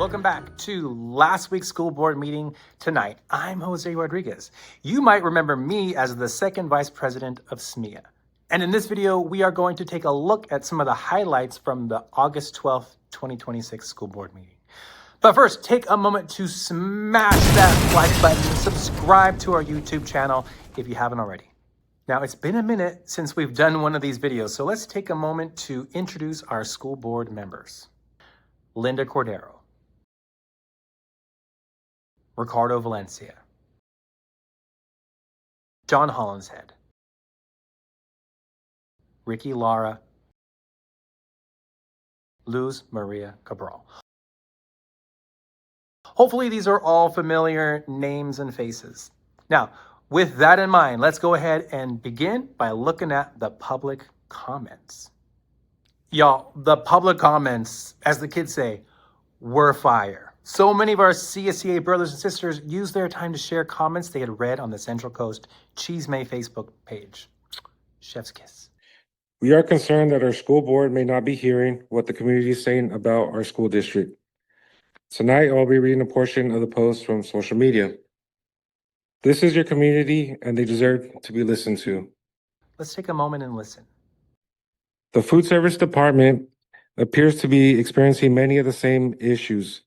Welcome back to last week's school board meeting tonight. I'm Jose Rodriguez. You might remember me as the second vice president of SMEEA. And in this video, we are going to take a look at some of the highlights from the August 12th, 2026 school board meeting. But first, take a moment to smash that like button and subscribe to our YouTube channel if you haven't already. Now, it's been a minute since we've done one of these videos, so let's take a moment to introduce our school board members. Linda Cordero, Ricardo Valencia, John Hollinshead, Ricky Lara, Luz Maria Cabral. Hopefully these are all familiar names and faces. Now, with that in mind, let's go ahead and begin by looking at the public comments. Y'all, the public comments, as the kids say, were fire. So many of our CSEA brothers and sisters used their time to share comments they had read on the Central Coast Cheese May Facebook page. Chef's kiss. We are concerned that our school board may not be hearing what the community is saying about our school district. Tonight, I'll be reading a portion of the post from social media. This is your community, and they deserve to be listened to. Let's take a moment and listen. The food service department appears to be experiencing many of the same issues.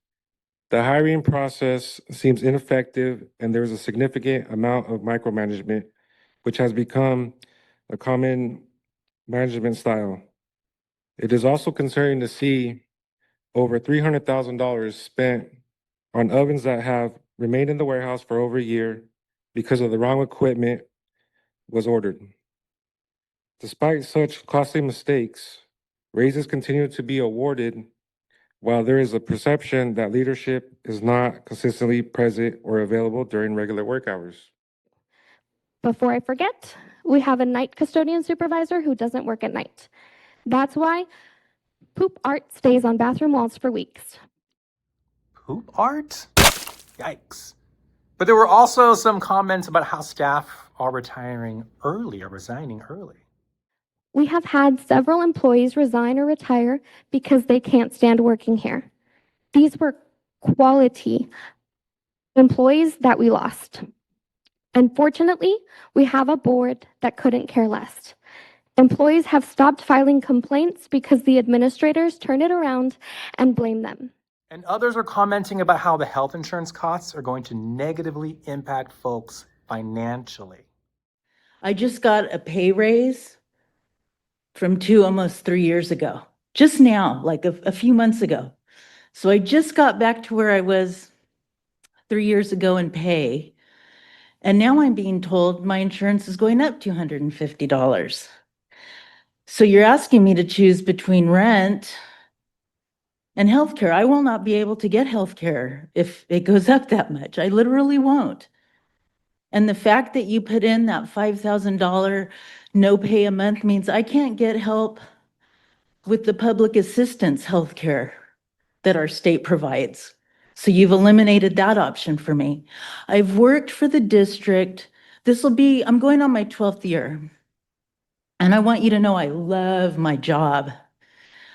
The hiring process seems ineffective, and there is a significant amount of micromanagement, which has become a common management style. It is also concerning to see over $300,000 spent on ovens that have remained in the warehouse for over a year because of the wrong equipment was ordered. Despite such costly mistakes, raises continue to be awarded while there is a perception that leadership is not consistently present or available during regular work hours. Before I forget, we have a night custodian supervisor who doesn't work at night. That's why poop art stays on bathroom walls for weeks. Poop art? Yikes. But there were also some comments about how staff are retiring early or resigning early. We have had several employees resign or retire because they can't stand working here. These were quality employees that we lost. Unfortunately, we have a board that couldn't care less. Employees have stopped filing complaints because the administrators turn it around and blame them. And others are commenting about how the health insurance costs are going to negatively impact folks financially. I just got a pay raise from almost 3 years ago, just now, like a few months ago. So I just got back to where I was 3 years ago in pay. And now I'm being told my insurance is going up $250. So you're asking me to choose between rent and healthcare. I will not be able to get healthcare if it goes up that much. I literally won't. And the fact that you put in that $5,000 no pay a month means I can't get help with the public assistance healthcare that our state provides. So you've eliminated that option for me. I've worked for the district. I'm going on my 12th year. And I want you to know I love my job.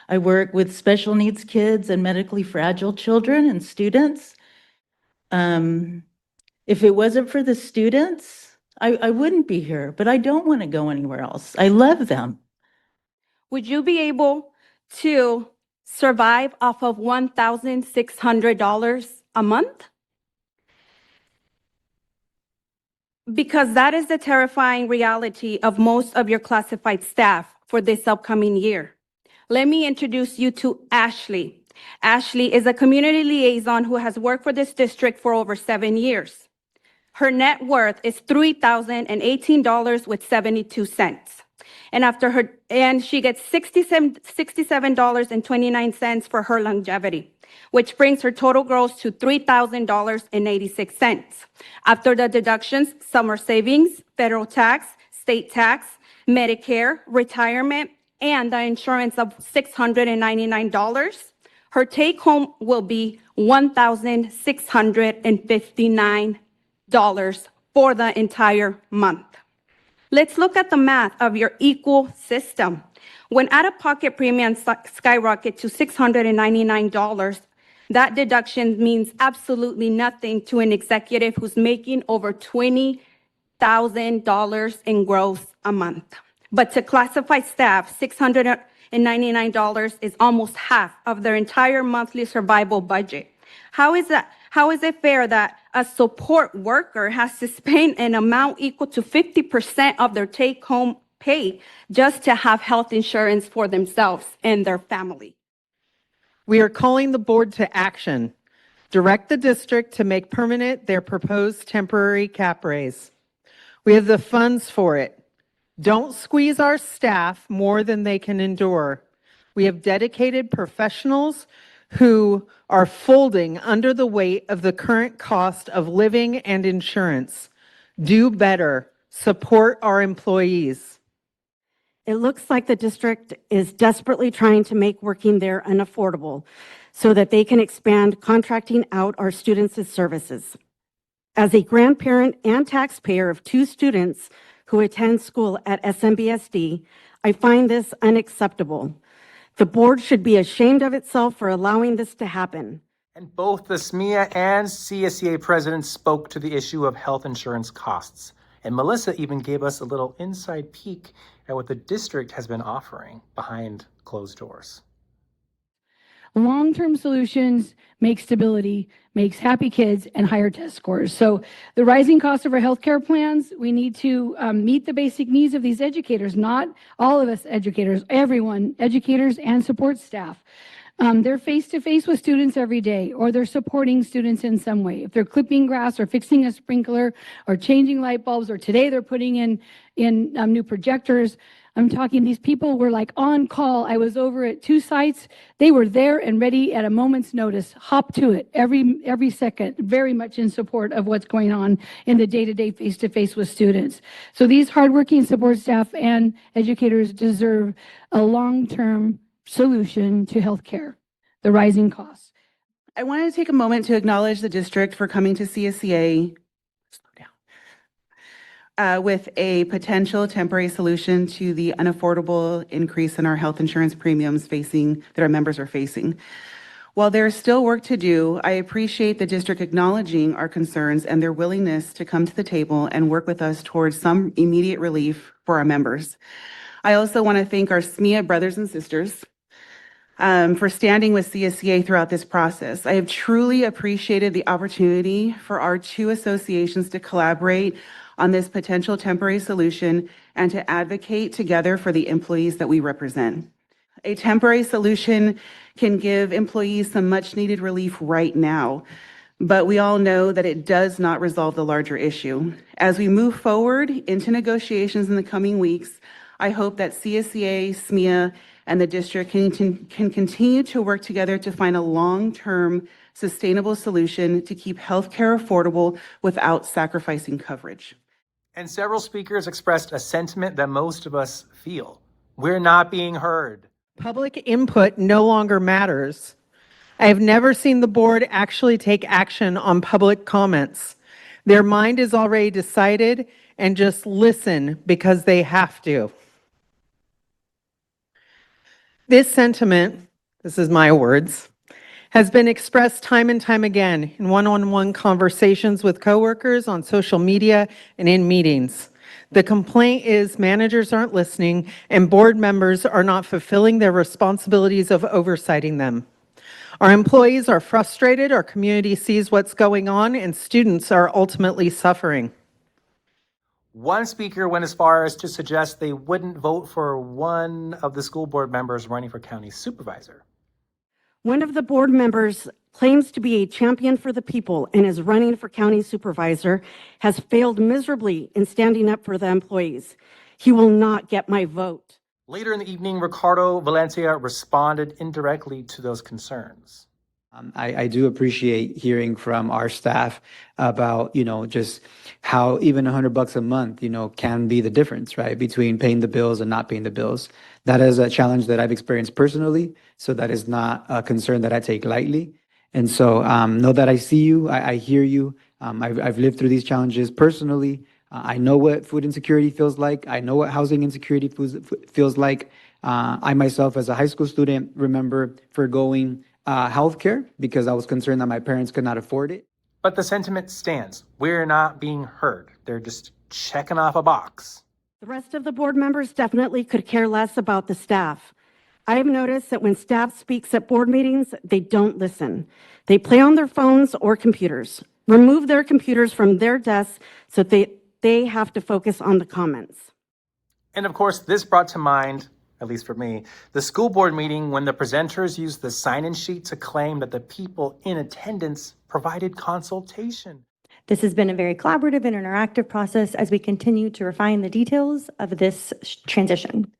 I work with special needs kids and medically fragile children and students. If it wasn't for the students, I wouldn't be here, but I don't want to go anywhere else. I love them. Would you be able to survive off of $1,600 a month? Because that is the terrifying reality of most of your classified staff for this upcoming year. Let me introduce you to Ashley. Ashley is a community liaison who has worked for this district for over 7 years. Her net worth is $3,018.72. And she gets $67.29 for her longevity, which brings her total gross to $3,000.86. After the deductions, summer savings, federal tax, state tax, Medicare, retirement, and the insurance of $699, her take home will be $1,659 for the entire month. Let's look at the math of your equal system. When out-of-pocket premiums skyrocket to $699, That deduction means absolutely nothing to an executive who's making over $20,000 in gross a month. But to classified staff, $699 is almost half of their entire monthly survival budget. How is that? How is it fair that a support worker has to spend an amount equal to 50% of their take-home pay just to have health insurance for themselves and their family? We are calling the board to action. Direct the district to make permanent their proposed temporary cap raise. We have the funds for it. Don't squeeze our staff more than they can endure. We have dedicated professionals who are folding under the weight of the current cost of living and insurance. Do better. Support our employees. It looks like the district is desperately trying to make working there unaffordable so that they can expand contracting out our students' services. As a grandparent and taxpayer of 2 students who attend school at SMBSD, I find this unacceptable. The board should be ashamed of itself for allowing this to happen. And both the SMEEA and CSEA presidents spoke to the issue of health insurance costs. And Melissa even gave us a little inside peek at what the district has been offering behind closed doors. Long-term solutions make stability, makes happy kids, and higher test scores. So the rising cost of our healthcare plans, we need to meet the basic needs of these educators, not all of us educators, everyone, educators and support staff. They're face-to-face with students every day, or they're supporting students in some way. If they're clipping grass or fixing a sprinkler or changing light bulbs, or today they're putting in new projectors. I'm talking, these people were like on call. I was over at 2 sites. They were there and ready at a moment's notice. Hop to it every second, very much in support of what's going on in the day-to-day face-to-face with students. So these hardworking support staff and educators deserve a long-term solution to healthcare, the rising costs. I wanted to take a moment to acknowledge the district for coming to CSEA with a potential temporary solution to the unaffordable increase in our health insurance premiums that our members are facing. While there is still work to do, I appreciate the district acknowledging our concerns and their willingness to come to the table and work with us towards some immediate relief for our members. I also want to thank our SMEEA brothers and sisters for standing with CSEA throughout this process. I have truly appreciated the opportunity for our 2 associations to collaborate on this potential temporary solution and to advocate together for the employees that we represent. A temporary solution can give employees some much needed relief right now, but we all know that it does not resolve the larger issue. As we move forward into negotiations in the coming weeks, I hope that CSEA, SMEEA, and the district can continue to work together to find a long-term sustainable solution to keep healthcare affordable without sacrificing coverage. And several speakers expressed a sentiment that most of us feel. We're not being heard. Public input no longer matters. I have never seen the board actually take action on public comments. Their mind is already decided and just listen because they have to. This sentiment, this is my words, has been expressed time and time again in one-on-one conversations with coworkers, on social media, and in meetings. The complaint is managers aren't listening and board members are not fulfilling their responsibilities of oversighting them. Our employees are frustrated, our community sees what's going on, and students are ultimately suffering. One speaker went as far as to suggest they wouldn't vote for one of the school board members running for county supervisor. One of the board members claims to be a champion for the people and is running for county supervisor, has failed miserably in standing up for the employees. He will not get my vote. Later in the evening, Ricardo Valencia responded indirectly to those concerns. I do appreciate hearing from our staff about, just how even $100 a month, can be the difference, right, between paying the bills and not paying the bills. That is a challenge that I've experienced personally, so that is not a concern that I take lightly. And so know that I see you, I hear you. I've lived through these challenges personally. I know what food insecurity feels like. I know what housing insecurity feels like. I myself, as a high school student, remember forgoing healthcare because I was concerned that my parents could not afford it. But the sentiment stands. We're not being heard. They're just checking off a box. The rest of the board members definitely could care less about the staff. I have noticed that when staff speaks at board meetings, they don't listen. They play on their phones or computers. Remove their computers from their desks so they have to focus on the comments. And of course, this brought to mind, at least for me, the school board meeting when the presenters used the sign-in sheet to claim that the people in attendance provided consultation. This has been a very collaborative and interactive process as we continue to refine the details of this transition.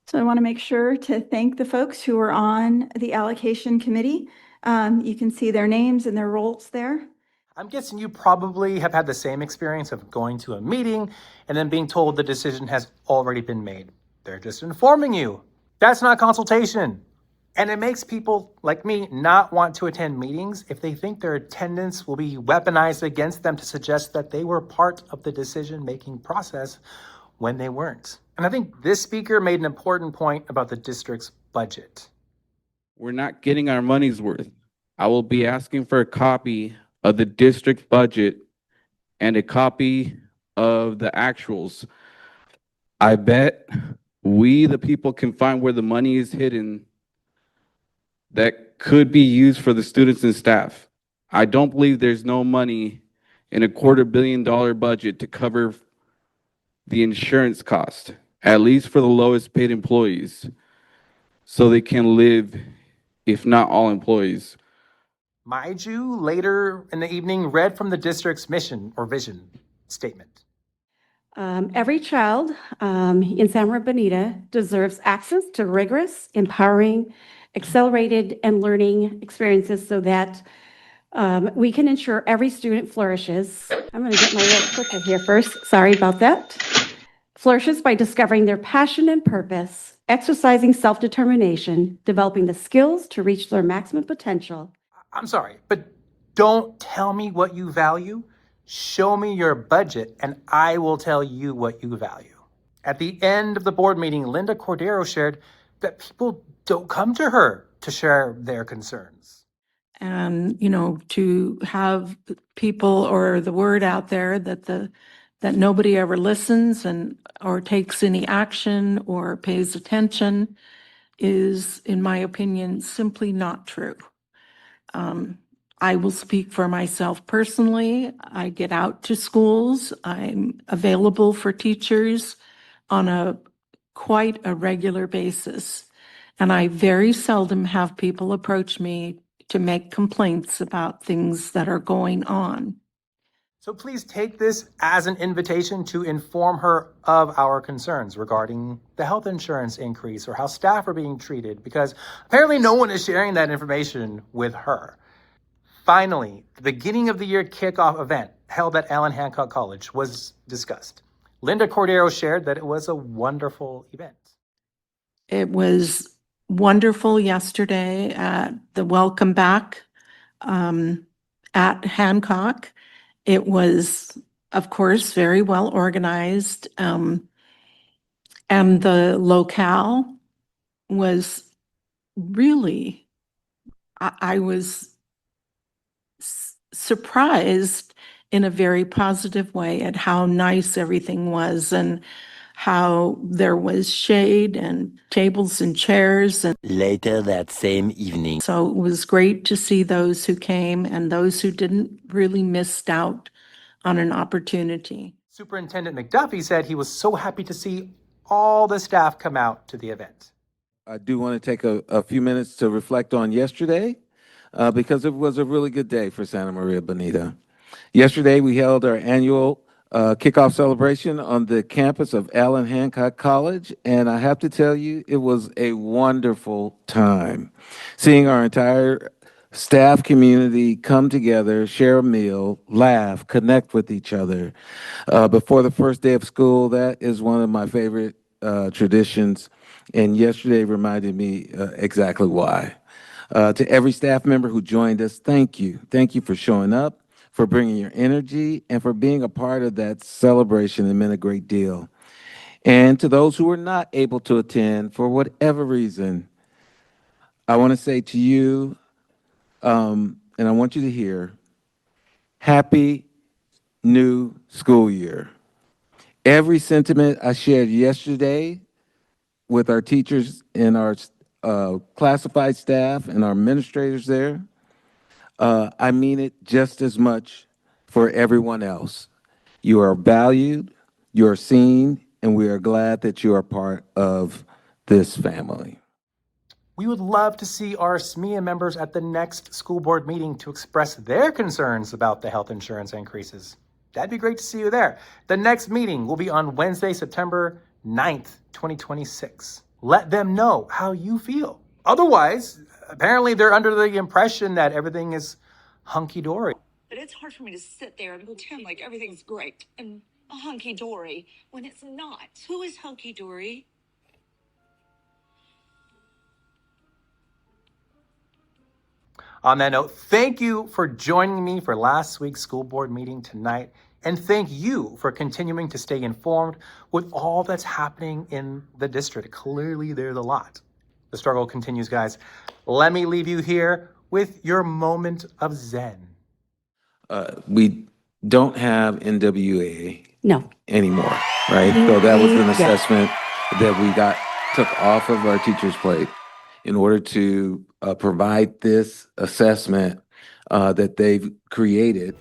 So I want to make sure to thank the folks who are on the allocation committee. You can see their names and their roles there. I'm guessing you probably have had the same experience of going to a meeting and then being told the decision has already been made. They're just informing you. That's not consultation. And it makes people like me not want to attend meetings if they think their attendance will be weaponized against them to suggest that they were part of the decision-making process when they weren't. And I think this speaker made an important point about the district's budget. We're not getting our money's worth. I will be asking for a copy of the district budget and a copy of the actuals. I bet we, the people, can find where the money is hidden that could be used for the students and staff. I don't believe there's no money in a $250 million budget to cover the insurance cost, at least for the lowest paid employees, so they can live, if not all employees. Maiju later in the evening read from the district's mission or vision statement. Every child in Santa Bonita deserves access to rigorous, empowering, accelerated, and learning experiences so that we can ensure every student flourishes. I'm going to get my little clicker here first. Sorry about that. Flourishes by discovering their passion and purpose, exercising self-determination, developing the skills to reach their maximum potential. I'm sorry, but don't tell me what you value. Show me your budget and I will tell you what you value. At the end of the board meeting, Linda Cordero shared that people don't come to her to share their concerns. And, to have people or the word out there that nobody ever listens or takes any action or pays attention is, in my opinion, simply not true. I will speak for myself personally. I get out to schools. I'm available for teachers on quite a regular basis. And I very seldom have people approach me to make complaints about things that are going on. So please take this as an invitation to inform her of our concerns regarding the health insurance increase or how staff are being treated, because apparently no one is sharing that information with her. Finally, the beginning of the year kickoff event held at Allen Hancock College was discussed. Linda Cordero shared that it was a wonderful event. It was wonderful yesterday at the welcome back at Hancock. It was, of course, very well organized. And the locale was really, I was surprised in a very positive way at how nice everything was and how there was shade and tables and chairs. And later that same evening. So it was great to see those who came and those who didn't really missed out on an opportunity. Superintendent McDuffie said he was so happy to see all the staff come out to the event. I do want to take a few minutes to reflect on yesterday because it was a really good day for Santa Maria Bonita. Yesterday, we held our annual kickoff celebration on the campus of Allen Hancock College, and I have to tell you, it was a wonderful time. Seeing our entire staff community come together, share a meal, laugh, connect with each other. Before the first day of school, that is one of my favorite traditions, and yesterday reminded me exactly why. To every staff member who joined us, thank you. Thank you for showing up, for bringing your energy, and for being a part of that celebration. It meant a great deal. And to those who are not able to attend for whatever reason, I want to say to you, and I want you to hear, happy new school year. Every sentiment I shared yesterday with our teachers and our classified staff and our administrators there, I mean it just as much for everyone else. You are valued, you are seen, and we are glad that you are part of this family. We would love to see our SMEEA members at the next school board meeting to express their concerns about the health insurance increases. That'd be great to see you there. The next meeting will be on Wednesday, September 9th, 2026. Let them know how you feel. Otherwise, apparently they're under the impression that everything is hunky-dory. But it's hard for me to sit there and pretend like everything's great and hunky-dory when it's not. Who is hunky-dory? On that note, thank you for joining me for last week's school board meeting tonight. And thank you for continuing to stay informed with all that's happening in the district. Clearly, there's a lot. The struggle continues, guys. Let me leave you here with your moment of zen. We don't have NWA No. anymore, right? So that was an assessment that we took off of our teachers' plate in order to provide this assessment that they've created.